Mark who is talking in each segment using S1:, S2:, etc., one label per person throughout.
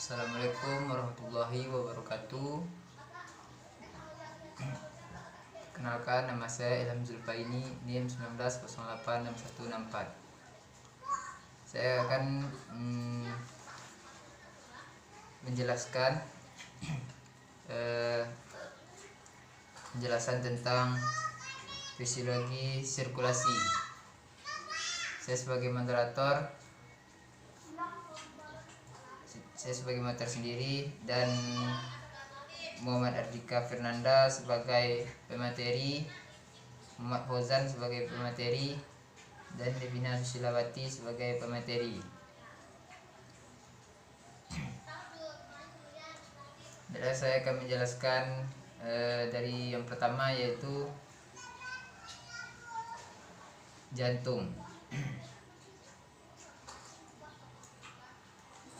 S1: Assalamualaikum warahmatullahi wabarakatuh. Kenalkan, nama saya Ilham Zulfaini, NIM 19086164. Saya akan menjelaskan penjelasan tentang fisiologi sirkulasi. Saya sebagai moderator sendiri, dan Muhammad Ardika Fernanda sebagai pemateri, Muhammad Fauzan sebagai pemateri, dan Devina Susilawati sebagai pemateri. Dan saya akan menjelaskan dari yang pertama, yaitu jantung.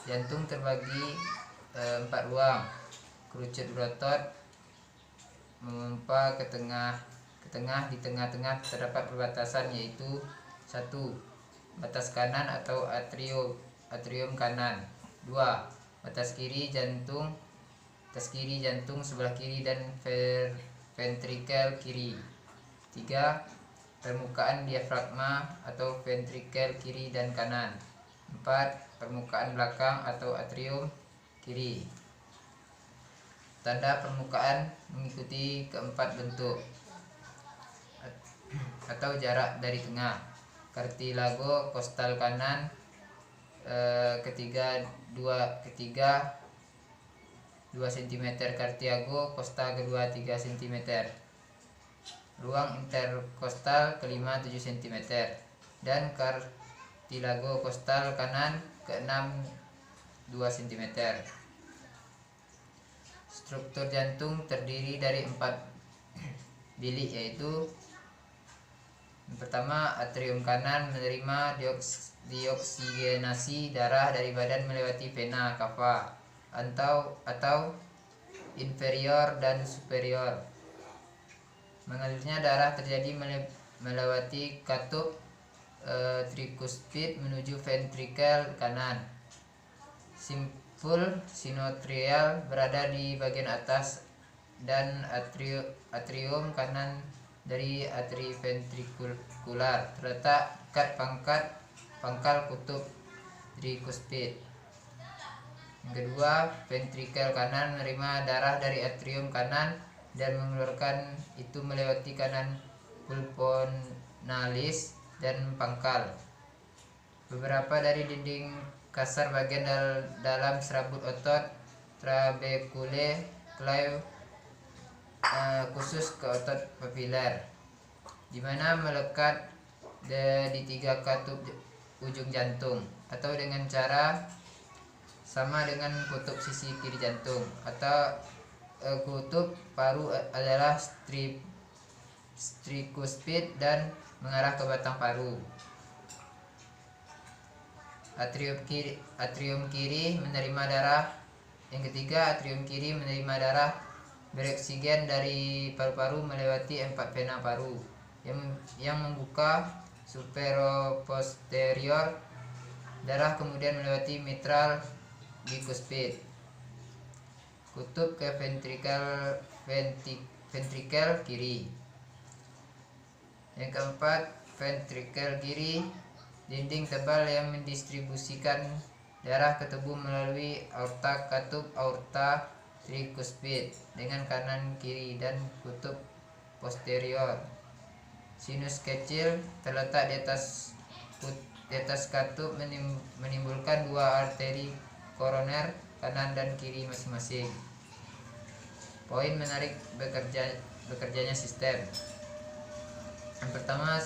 S1: Jantung terbagi 4 ruang. Kerucut berotot memompa ke tengah. Di tengah-tengah terdapat perbatasan, yaitu 1. Batas kanan atau atrium kanan. 2. Batas kiri jantung sebelah kiri dan ventrikel kiri. 3. Permukaan diafragma atau ventrikel kiri dan kanan. 4. Permukaan belakang atau atrium kiri. Tanda permukaan mengikuti keempat bentuk atau jarak dari tengah. Cartilago kostal kanan ketiga 2 cm, cartilago kostal kedua 3 cm, ruang interkostal kelima 7 cm, dan cartilago kostal kanan ke-6 2 cm. Struktur jantung terdiri dari 4 bilik, yaitu yang pertama, atrium kanan menerima dioksigenasi darah dari badan melewati vena cava atau inferior dan superior. Mengalirnya darah terjadi melewati katup trikuspid menuju ventrikel kanan. Simpul sinoatrial berada di bagian atas dan atrium kanan dari atri ventrikular terletak dekat pangkal kutub trikuspid. Yang kedua, ventrikel kanan menerima darah dari atrium kanan dan mengeluarkan itu melewati kanan pulmonalis dan pangkal. Beberapa dari dinding kasar bagian dalam serabut otot trabeculae khusus ke otot papiler, di mana melekat di 3 katup ujung jantung, atau dengan cara sama dengan kutub sisi kiri jantung, atau kutub paru adalah trikuspid dan mengarah ke batang paru. Atrium kiri menerima darah. Yang ketiga, atrium kiri menerima darah beroksigen dari paru-paru melewati 4 vena paru yang membuka supero-posterior. Darah kemudian melewati mitral bikuspid, kutub ke ventrikel kiri. Yang keempat, ventrikel kiri, dinding tebal yang mendistribusikan darah ke tubuh melalui aorta, katup aorta trikuspid dengan kanan kiri, dan kutub posterior. Sinus kecil terletak di atas katup, menimbulkan 2 arteri koroner kanan dan kiri masing-masing. Poin menarik bekerjanya sistem. Yang pertama,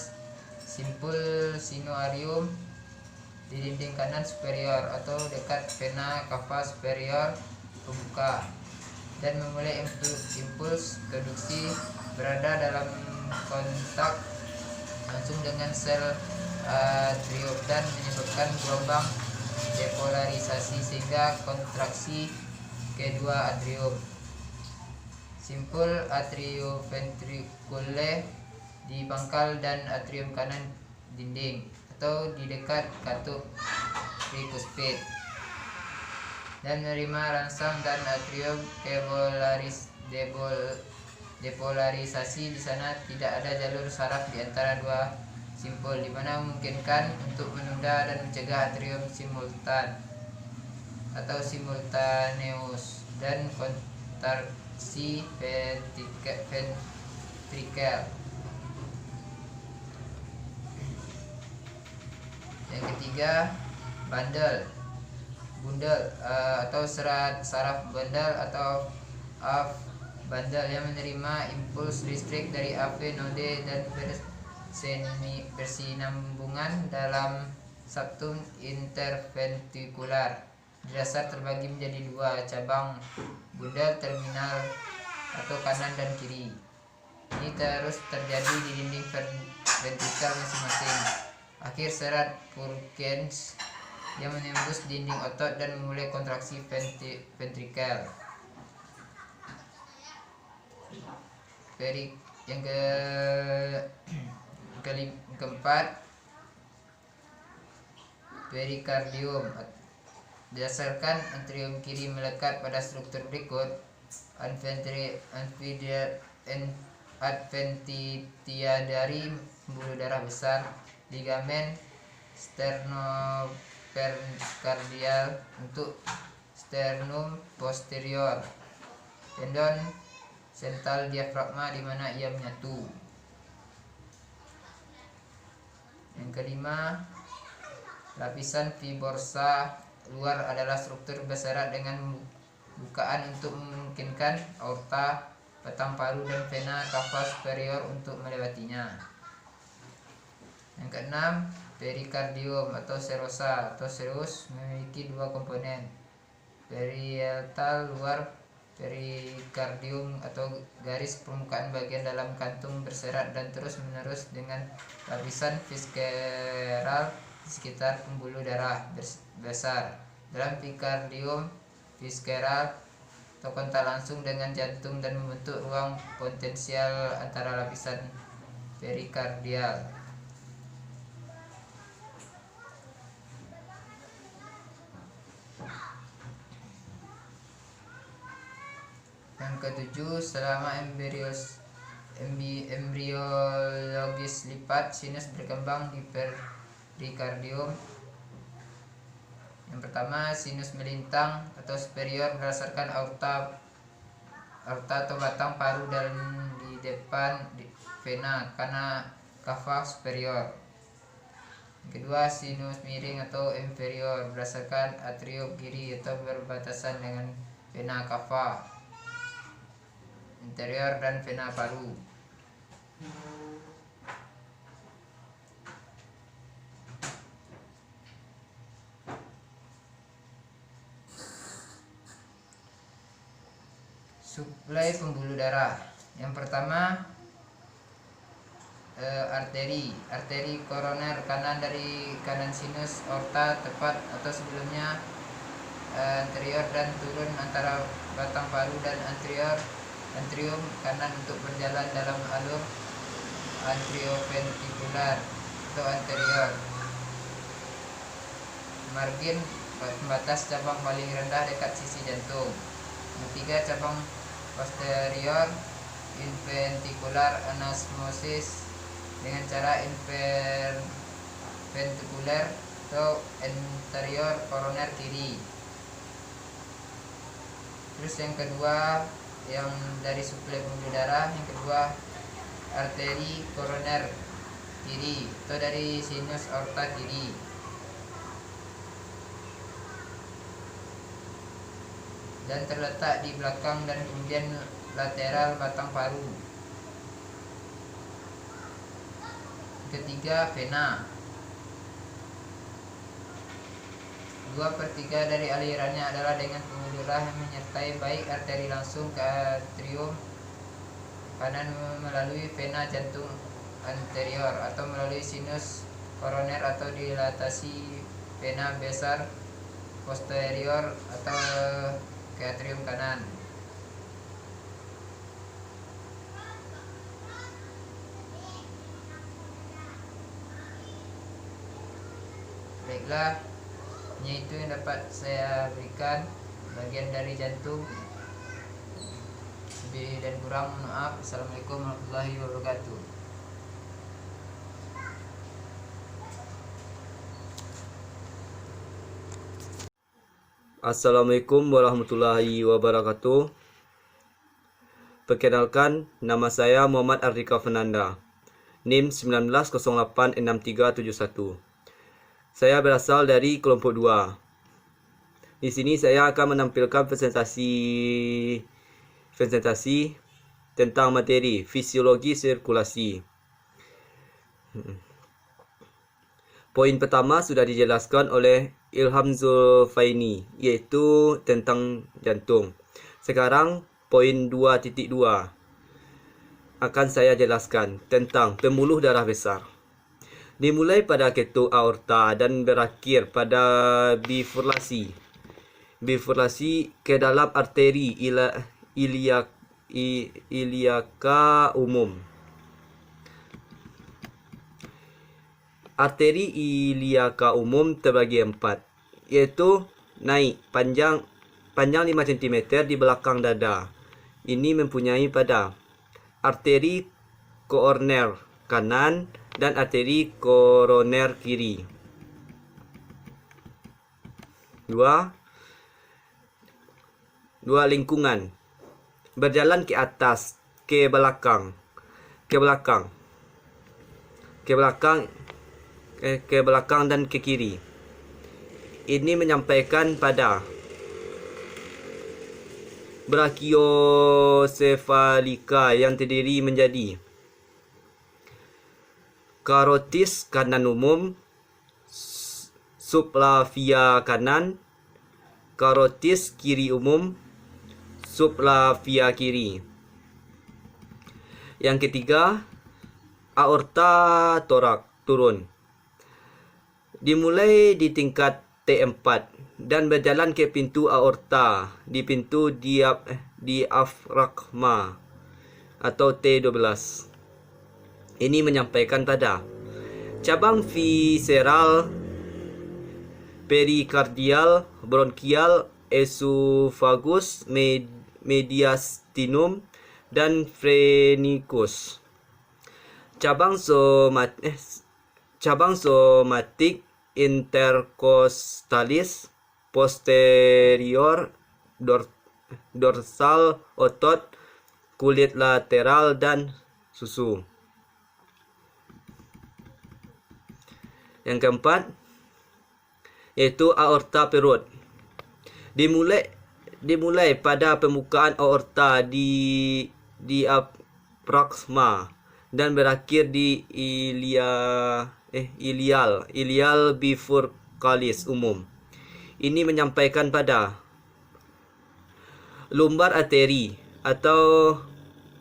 S1: simpul sinoarium di dinding kanan superior atau dekat vena cava superior pembuka, dan memulai impuls konduksi berada dalam kontak langsung dengan sel atrium dan menyebabkan gelombang depolarisasi sehingga kontraksi kedua atrium. Simpul atrioventricule di pangkal dan atrium kanan dinding atau di dekat katup trikuspid. dan menerima rangsang dan atrium depolarisasi. Di sana tidak ada jalur saraf di antara dua simpul, di mana memungkinkan untuk menunda dan mencegah atrium simultan atau simultaneous dan kontraksi ventrikel. Yang ketiga, bundel atau serat saraf bundel atau AV bundle yang menerima impuls listrik dari AV node dan bersinambungan dalam septum interventrikular. Di dasar terbagi menjadi dua cabang bundel terminal atau kanan dan kiri. Ini terus terjadi di dinding ventrikel masing-masing. Akhir serat Purkinje yang menembus dinding otot dan memulai kontraksi ventrikel. Yang keempat, perikardium. Berdasarkan atrium kiri melekat pada struktur berikut: adventitia dari pembuluh darah besar, ligamen sternoperikardial untuk sternum posterior, tendon sentral diafragma di mana ia menyatu. Yang kelima, lapisan fibrosa luar adalah struktur berserat dengan bukaan untuk memungkinkan aorta, batang paru, dan vena cava superior untuk melewatinya. Yang keenam, perikardium atau serosa atau serus memiliki dua komponen: parietal luar perikardium atau garis permukaan bagian dalam kantung berserat dan terus menerus dengan lapisan visceral di sekitar pembuluh darah besar. Dalam perikardium, visceral atau kontak langsung dengan jantung dan membentuk ruang potensial antara lapisan perikardial. Yang ketujuh, selama embriologis lipat sinus berkembang di perikardium. Yang pertama, sinus melintang atau superior berdasarkan aorta atau batang paru dan di depan vena cava superior. Yang kedua, sinus miring atau inferior berdasarkan atrium kiri atau berbatasan dengan vena cava interior dan vena paru. Suplai pembuluh darah. Yang pertama, arteri koroner kanan dari kanan sinus aorta tepat atau sebelumnya anterior dan turun antara batang paru dan antrium kanan untuk berjalan dalam alur antrioventrikular atau anterior. Margin pembatas cabang paling rendah dekat sisi jantung. Yang ketiga, cabang posterior ventricular anasmosis dengan cara ventrikuler atau anterior koroner kiri. Terus yang kedua, yang dari suplai pembuluh darah, yang kedua arteri koroner kiri atau dari sinus aorta kiri. Dan terletak di belakang dan kemudian lateral batang paru. Ketiga, vena. 2/3 dari alirannya adalah dengan pembuluh darah yang menyertai baik arteri langsung ke atrium kanan melalui vena jantung anterior atau melalui sinus koroner atau dilatasi vena besar posterior atau ke atrium kanan. Baiklah, hanya itu yang dapat saya berikan. bagian dari jantung. Lebih dan kurang maaf. Assalamualaikum warahmatullahi wabarakatuh.
S2: Assalamualaikum warahmatullahi wabarakatuh. Perkenalkan, nama saya Muhammad Ardika Fernanda, NIM 19086371. Saya berasal dari kelompok 2. Di sini saya akan menampilkan presentasi tentang materi fisiologi sirkulasi. Poin pertama sudah dijelaskan oleh Ilham Zulfaini, yaitu tentang jantung. Sekarang poin 2.2 akan saya jelaskan tentang pembuluh darah besar. Dimulai pada ketuk aorta dan berakhir pada bifurlasi ke dalam arteri iliaka umum. Arteri iliaka umum terbagi 4, yaitu naik panjang 5 cm di belakang dada. Ini mempunyai pada arteri koroner kanan dan arteri koroner kiri. 2 lingkungan berjalan ke atas, ke belakang dan ke kiri. Ini menyampaikan pada brachiosephalika yang terdiri menjadi karotis kanan umum, sublavia kanan, karotis kiri umum, sublavia kiri. Yang ketiga, aorta torak turun. Dimulai di tingkat T4 dan berjalan ke pintu aorta di pintu diafragma atau T12. Ini menyampaikan pada cabang visceral, perikardial, bronkial, esophagus, mediastinum, dan phrenikus. Cabang somatik intercostalis, posterior, dorsal, otot, kulit lateral, dan susu. Yang keempat, yaitu aorta perut. Dimulai pada pembukaan aorta di diafragma dan berakhir di ilial bifurcalis umum. Ini menyampaikan pada lumbar arteri atau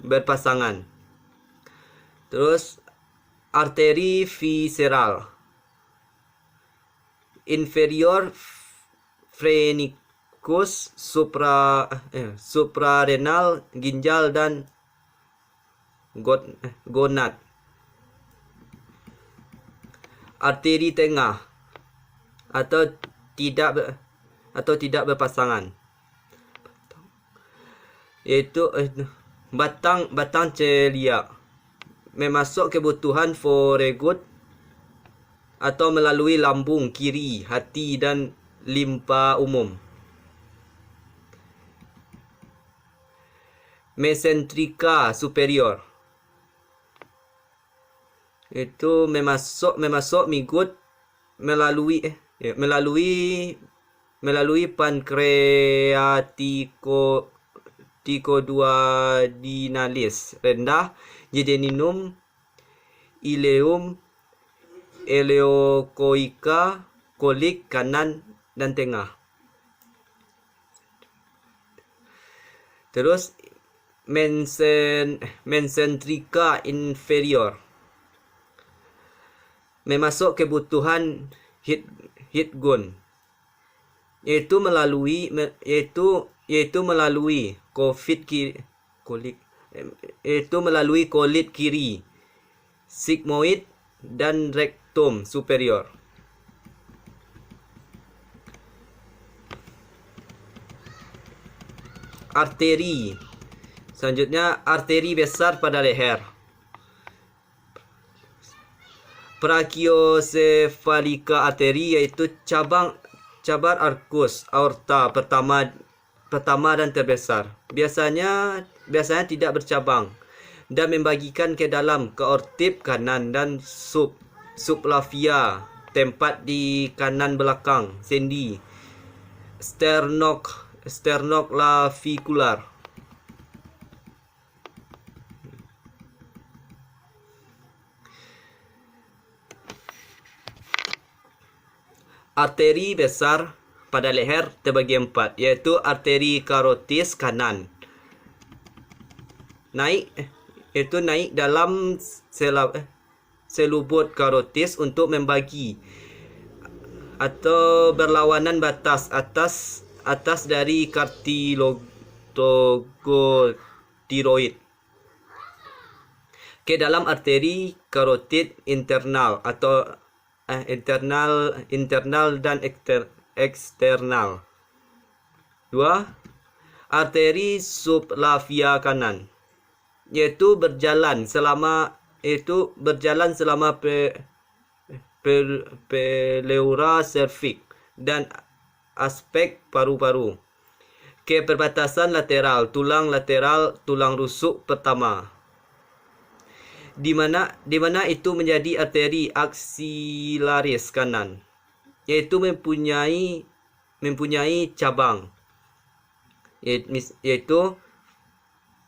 S2: berpasangan. Terus arteri visceral, inferior phrenikus, suprarenal, ginjal, dan gonad. Arteri tengah atau tidak berpasangan, yaitu batang celiak, memasuk kebutuhan foregut atau melalui lambung kiri, hati, dan limpa umum. Mesentrika superior, itu memasuk migut melalui pancreaticoduodenalis rendah, jejunum, ileum, ileocoica, kolik kanan dan tengah. Terus mesentrika inferior, memasuk kebutuhan Hitgun, yaitu melalui kolit kiri, sigmoid, dan rektum superior. arteri. Selanjutnya arteri besar pada leher. Brachiocefalica arteri yaitu cabar arkus aorta pertama dan terbesar. Biasanya tidak bercabang dan membagikan ke dalam ke aortip kanan dan subclavia, tempat di kanan belakang sendi, sternoclavicular. Arteri besar pada leher terbagi 4, yaitu arteri karotis kanan. Naik dalam selubut karotis untuk membagi atau berlawanan batas atas dari kartilogotiroid ke dalam arteri karotid internal atau internal dan eksternal. 2. Arteri subclavia kanan, yaitu berjalan selama pleura cervix dan aspek paru-paru ke perbatasan lateral tulang rusuk pertama, di mana itu menjadi arteri axillaris kanan, yaitu mempunyai cabang, yaitu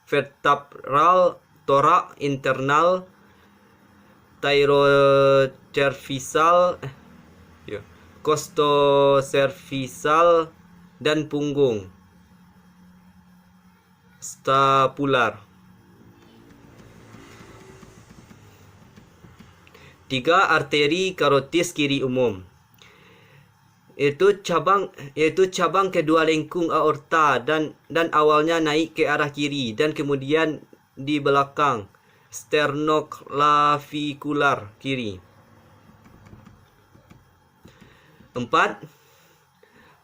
S2: vertebral thorax internal, thyrocervical, costocervical, dan punggung scapular. 3. Arteri karotis kiri umum, yaitu cabang kedua lengkung aorta dan awalnya naik ke arah kiri dan kemudian di belakang sternoclavicular kiri. 4.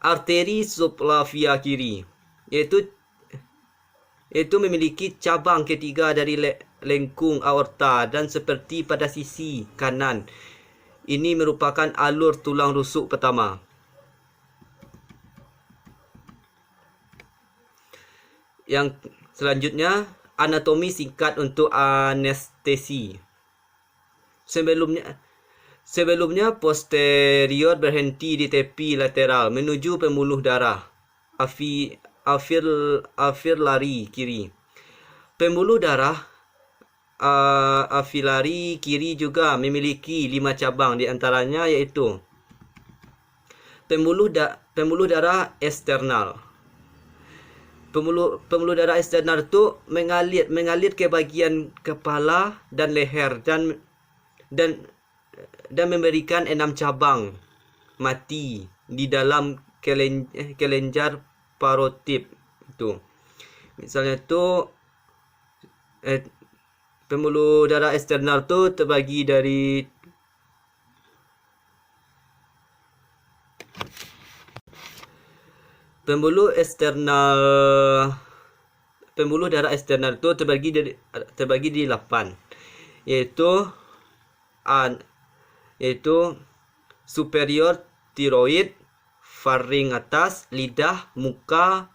S2: Arteri subclavia kiri, yaitu memiliki cabang ketiga dari lengkung aorta dan seperti pada sisi kanan, ini merupakan alur tulang rusuk pertama. Yang selanjutnya, anatomi singkat untuk anestesi. Sebelumnya posterior berhenti di tepi lateral menuju pembuluh darah afilari kiri. Pembuluh darah afilari kiri juga memiliki 5 cabang, di antaranya yaitu pembuluh darah eksternal. Pembuluh darah eksternal itu mengalir ke bagian kepala dan leher dan memberikan 6 cabang mati di dalam kelenjar parotip itu. Misalnya itu pembuluh darah eksternal itu terbagi dari pembuluh darah eksternal itu terbagi di 8, yaitu superior tiroid, faring atas, lidah, muka,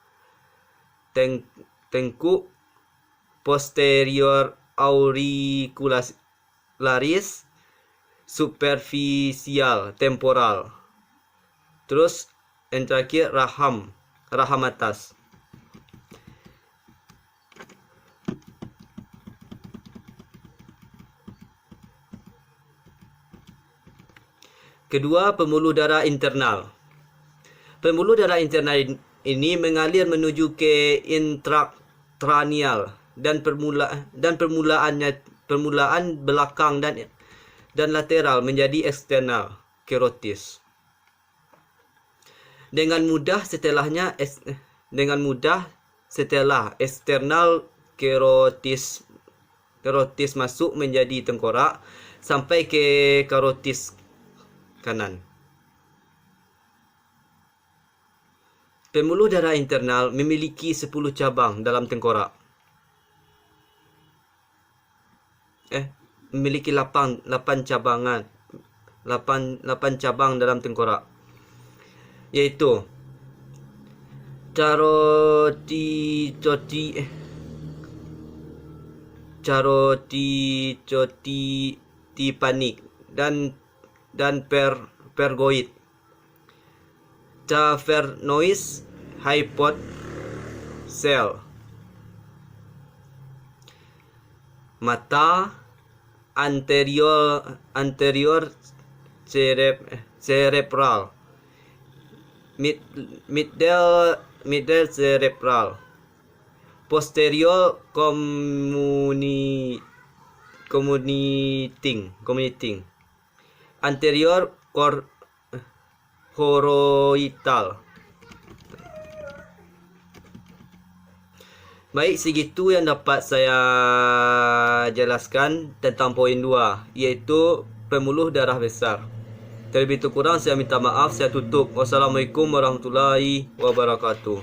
S2: tengkuk, posterior auricularis, superficial temporal, terus yang terakhir raham atas. Kedua, pembuluh darah internal. Pembuluh darah internal ini mengalir menuju ke intrakranial dan permulaan belakang dan lateral menjadi eksternal karotis. Dengan mudah setelah eksternal karotis masuk menjadi tengkorak sampai ke karotis kanan. Pembuluh darah internal memiliki 10 cabang dalam tengkorak. Memiliki 8 cabangan. 8 cabang dalam tengkorak. Yaitu carotid tympanic dan pergoid. Cavernois hypothel. Mata anterior cerebral. Middle cerebral. Posterior communicating. Anterior choroidal. Baik, segitu yang dapat saya jelaskan tentang poin 2, yaitu pembuluh darah besar. Terlebih kurang saya minta maaf, saya tutup. Wassalamualaikum warahmatullahi wabarakatuh.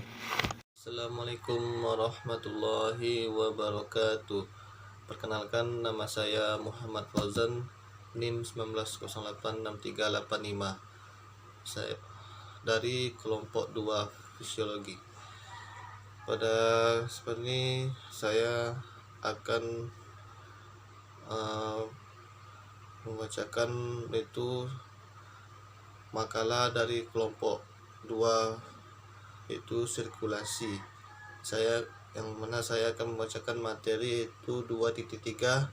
S3: Assalamualaikum warahmatullahi wabarakatuh. Perkenalkan, nama saya Muhammad Fauzan, NIM 19086385. Saya dari kelompok 2 fisiologi. Pada kesempatan ini saya akan membacakan itu makalah dari kelompok 2, yaitu sirkulasi. Yang mana saya akan membacakan materi itu 2.3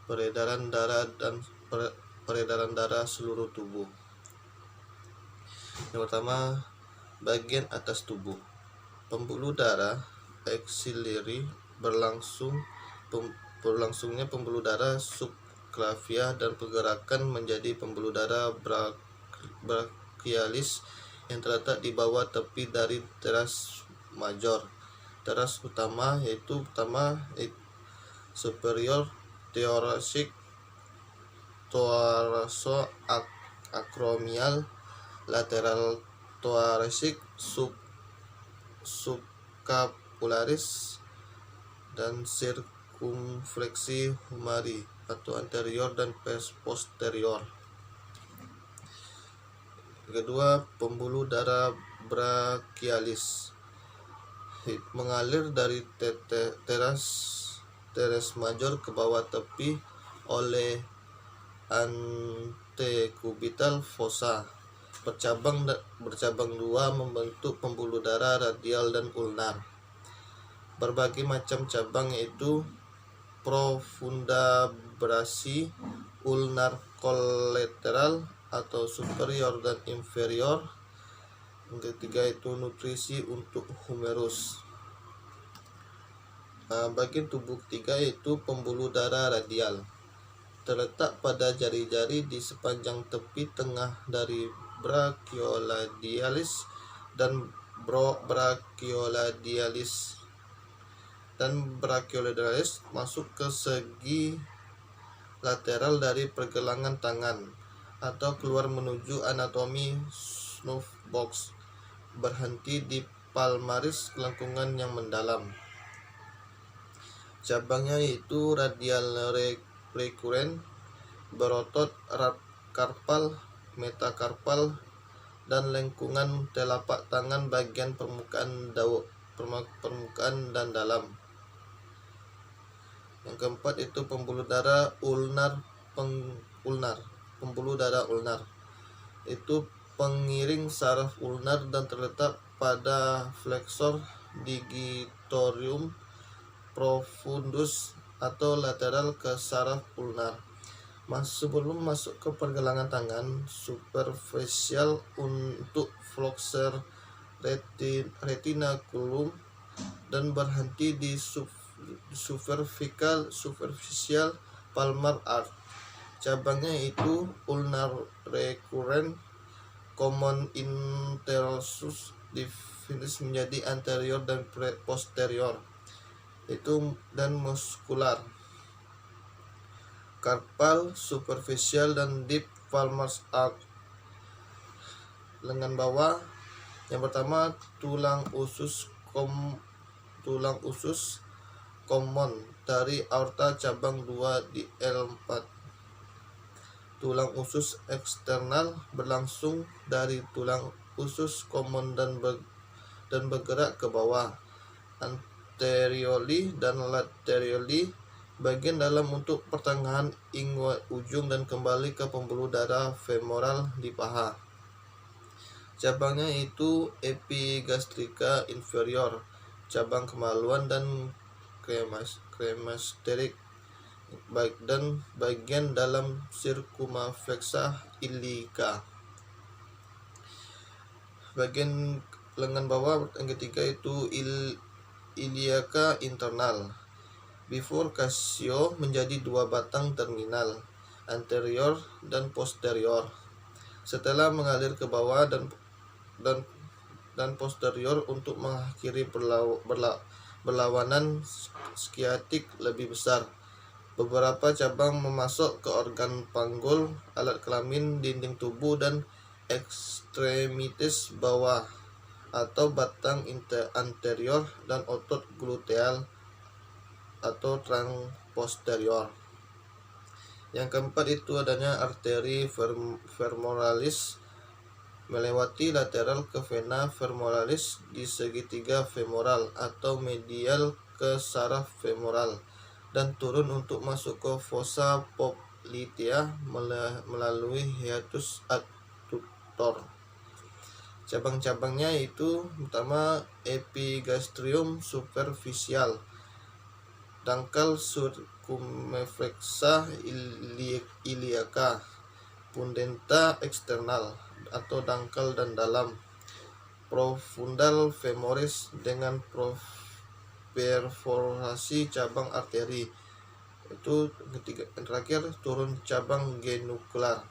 S3: peredaran darah seluruh tubuh. Yang pertama, bagian atas tubuh. Pembuluh darah axillary berlangsungnya pembuluh darah subclavian dan pergerakan menjadi pembuluh darah brachialis yang terletak di bawah tepi dari teras major. Teras utama yaitu superior thoracic, thoracoacromial, lateral thoracic, subscapularis, dan sirkumfleksi humeri atau anterior dan posterior. Kedua, pembuluh darah brachialis mengalir dari teres major ke bawah tepi oleh antekubital fossa. Bercabang dua membentuk pembuluh darah radial dan ulnar. Berbagai macam cabang yaitu profunda brasi, ulnar collateral atau superior dan inferior. Yang ketiga itu nutrisi untuk humerus. Bagian tubuh ketiga yaitu pembuluh darah radial, terletak pada jari-jari di sepanjang tepi tengah dari brachioladialis dan brachioladialis masuk ke segi lateral dari pergelangan tangan atau keluar menuju anatomi snuff box, berhenti di palmaris kelengkungan yang mendalam. Cabangnya yaitu radial recurrent, berotot karpal, metakarpal, dan lengkungan telapak tangan bagian permukaan dan dalam. Yang keempat itu pembuluh darah ulnar. Pembuluh darah ulnar itu pengiring saraf ulnar dan terletak pada flexor digitorium profundus atau lateral ke saraf ulnar. Sebelum masuk ke pergelangan tangan superficial untuk flexor retinaculum dan berhenti di superficial palmar arch. Cabangnya itu ulnar recurrent, common interosseous, divinis menjadi anterior dan posterior itu dan muskular, karpal, superficial, dan deep palmar arch. Lengan bawah Yang pertama, tulang usus common dari aorta cabang 2 di L4. Tulang usus eksternal berlangsung dari tulang usus common dan bergerak ke bawah, anteriorly dan laterally, bagian dalam untuk pertengahan ujung dan kembali ke pembuluh darah femoral di paha. Cabangnya itu epigastrika inferior, cabang kemaluan dan kremasterik, dan bagian dalam circumflexa iliaca. Bagian lengan bawah yang ketiga itu iliaca internal. Bifurcatio menjadi 2 batang terminal, anterior dan posterior. Setelah mengalir ke bawah dan posterior untuk mengakhiri berlawanan skiatik lebih besar. Beberapa cabang memasuk ke organ panggul, alat kelamin, dinding tubuh, dan ekstremitis bawah atau batang anterior dan otot gluteal atau trunk posterior. Yang keempat itu adanya arteri femoralis melewati lateral ke vena femoralis di segitiga femoral atau medial ke saraf femoral dan turun untuk masuk ke fossa popliteal melalui hiatus adductor. Cabang-cabangnya itu pertama epigastrium superficial, dangkal circumflexa iliaca, pudenda external atau dangkal dan dalam, profundal femoris dengan perforasi cabang arteri. Itu ketiga, terakhir turun cabang genukular.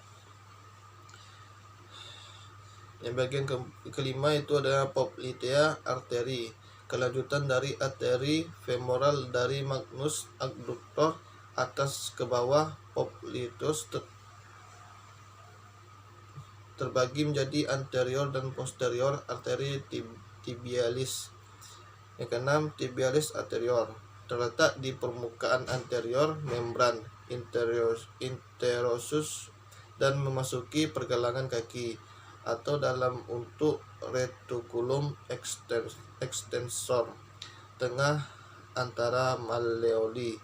S3: Yang bagian kelima itu ada popliteal arteri, kelanjutan dari arteri femoral dari magnus adductor atas ke bawah. Popliteus terbagi menjadi anterior dan posterior arteri tibialis. Yang keenam, tibialis anterior, terletak di permukaan anterior membran interosus dan memasuki pergelangan kaki atau dalam untuk reticulum extensor tengah antara malleoli.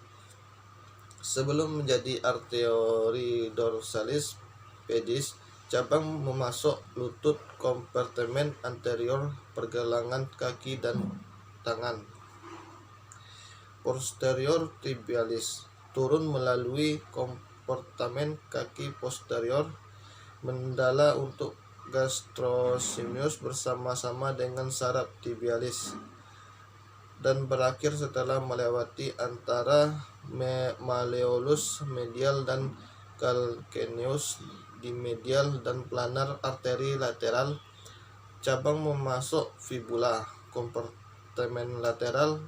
S3: Sebelum menjadi arteri dorsalis pedis, cabang memasuk lutut, kompartemen anterior, pergelangan kaki dan tangan. Posterior tibialis turun melalui kompartemen kaki posterior, mendala untuk gastrocnemius bersama-sama dengan saraf tibialis, dan berakhir setelah melewati antara malleolus medial dan calcaneus di medial dan planar arteri lateral. Cabang memasuk fibula, kompartemen lateral,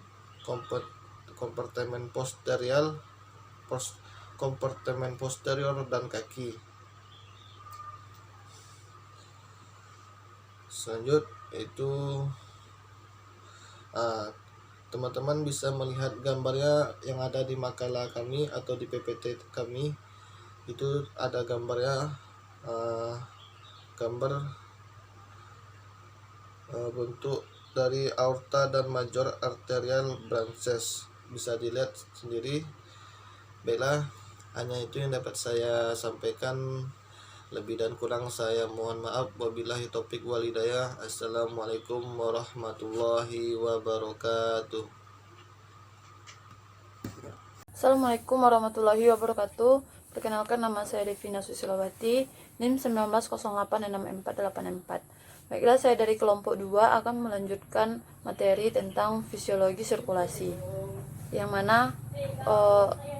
S3: kompartemen posterior dan kaki. Selanjut itu teman-teman bisa melihat gambarnya yang ada di makalah kami atau di PPT kami. Itu ada gambarnya, gambar bentuk dari aorta dan major arterial branches, bisa dilihat sendiri. Baiklah, hanya itu yang dapat saya sampaikan. Lebih dan kurang saya mohon maaf. Wabillahi taufik wal hidayah. Assalamualaikum warahmatullahi wabarakatuh.
S4: Assalamualaikum warahmatullahi wabarakatuh. Perkenalkan, nama saya Devina Susilawati, NIM 19086484. Baiklah, saya dari kelompok 2 akan melanjutkan materi tentang fisiologi sirkulasi. Yang mana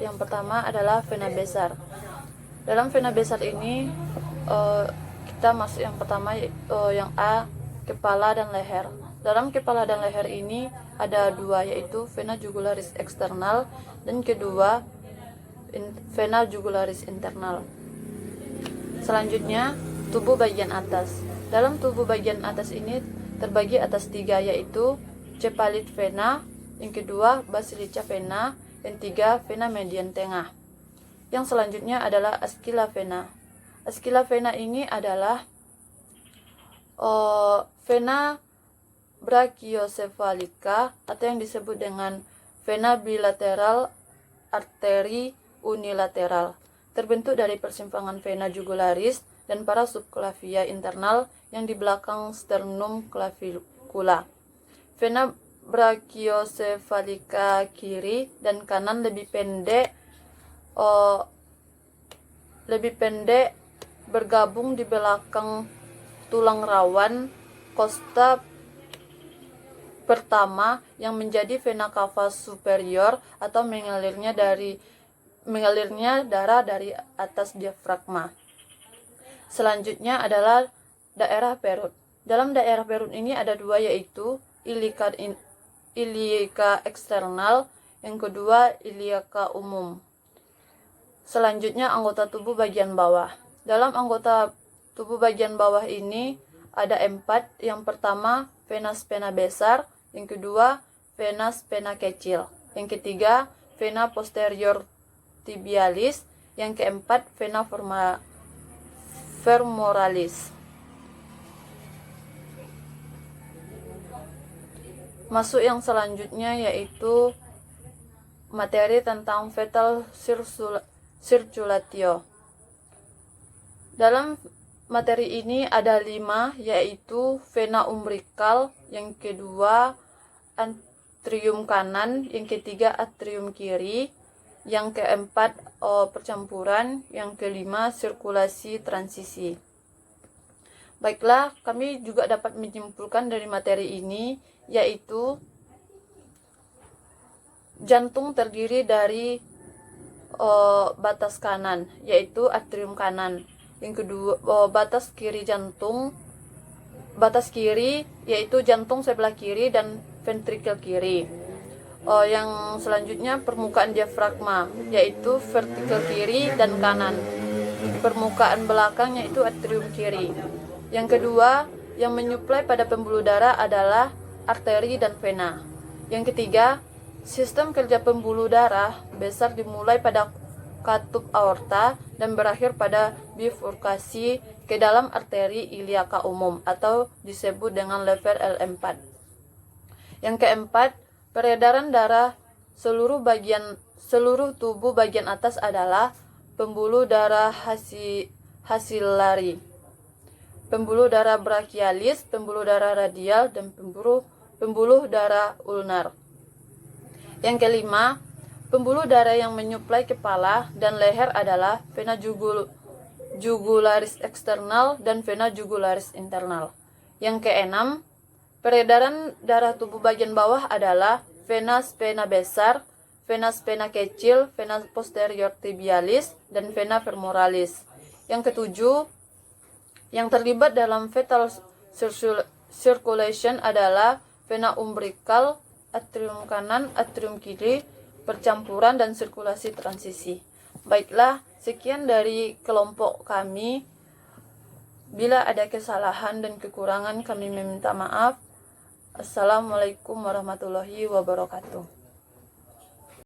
S4: yang pertama adalah vena besar. Dalam vena besar ini kita masuk yang pertama, yang A, kepala dan leher. Dalam kepala dan leher ini ada 2, yaitu vena jugularis eksternal dan kedua vena jugularis internal. Selanjutnya tubuh bagian atas. Dalam tubuh bagian atas ini terbagi atas 3, yaitu cephalic vena, yang kedua basilica vena, yang 3 vena median tengah. Yang selanjutnya adalah Ascilla vena. Ascilla vena ini adalah vena brachiocephalica atau yang disebut dengan vena bilateral arteri unilateral, terbentuk dari persimpangan vena jugularis dan para subclavia internal yang di belakang sternum clavicula. Vena brachiocephalica kiri dan kanan lebih pendek bergabung di belakang tulang rawan costa pertama yang menjadi vena cava superior atau mengalirnya darah dari atas diafragma. Selanjutnya adalah daerah perut. Dalam daerah perut ini ada 2, yaitu iliaca eksternal, yang kedua iliaca umum. Selanjutnya anggota tubuh bagian bawah. Dalam anggota tubuh bagian bawah ini ada 4. Yang pertama vena spena besar, yang kedua vena spena kecil, yang ketiga vena posterior tibialis, yang keempat vena femoralis. Masuk yang selanjutnya, yaitu materi tentang fetal circulatio. Dalam materi ini ada 5, yaitu vena umbilical, yang kedua atrium kanan, yang ketiga atrium kiri, yang keempat percampuran, yang kelima sirkulasi transisi. Baiklah, kami juga dapat menyimpulkan dari materi ini, yaitu jantung terdiri dari batas kanan, yaitu atrium kanan. Yang kedua batas kiri yaitu jantung sebelah kiri dan ventrikel kiri. Yang selanjutnya permukaan diafragma, yaitu vertikel kiri dan kanan. Permukaan belakang yaitu atrium kiri. Yang kedua, yang menyuplai pada pembuluh darah adalah arteri dan vena. Yang ketiga, sistem kerja pembuluh darah besar dimulai pada katup aorta dan berakhir pada bifurkasi ke dalam arteri iliaca umum atau disebut dengan lever L4. Yang keempat, peredaran darah seluruh tubuh bagian atas adalah pembuluh darah hasilari, pembuluh darah brachialis, pembuluh darah radial, dan pembuluh darah ulnar. Yang kelima, pembuluh darah yang menyuplai kepala dan leher adalah vena jugularis eksternal dan vena jugularis internal. Yang keenam, peredaran darah tubuh bagian bawah adalah vena spena besar, vena spena kecil, vena posterior tibialis, dan vena femoralis. Yang ketujuh, yang terlibat dalam fetal circulation adalah vena umbilical, atrium kanan, atrium kiri, percampuran, dan sirkulasi transisi. Baiklah, sekian dari kelompok kami. Bila ada kesalahan dan kekurangan, kami meminta maaf. Assalamualaikum warahmatullahi wabarakatuh.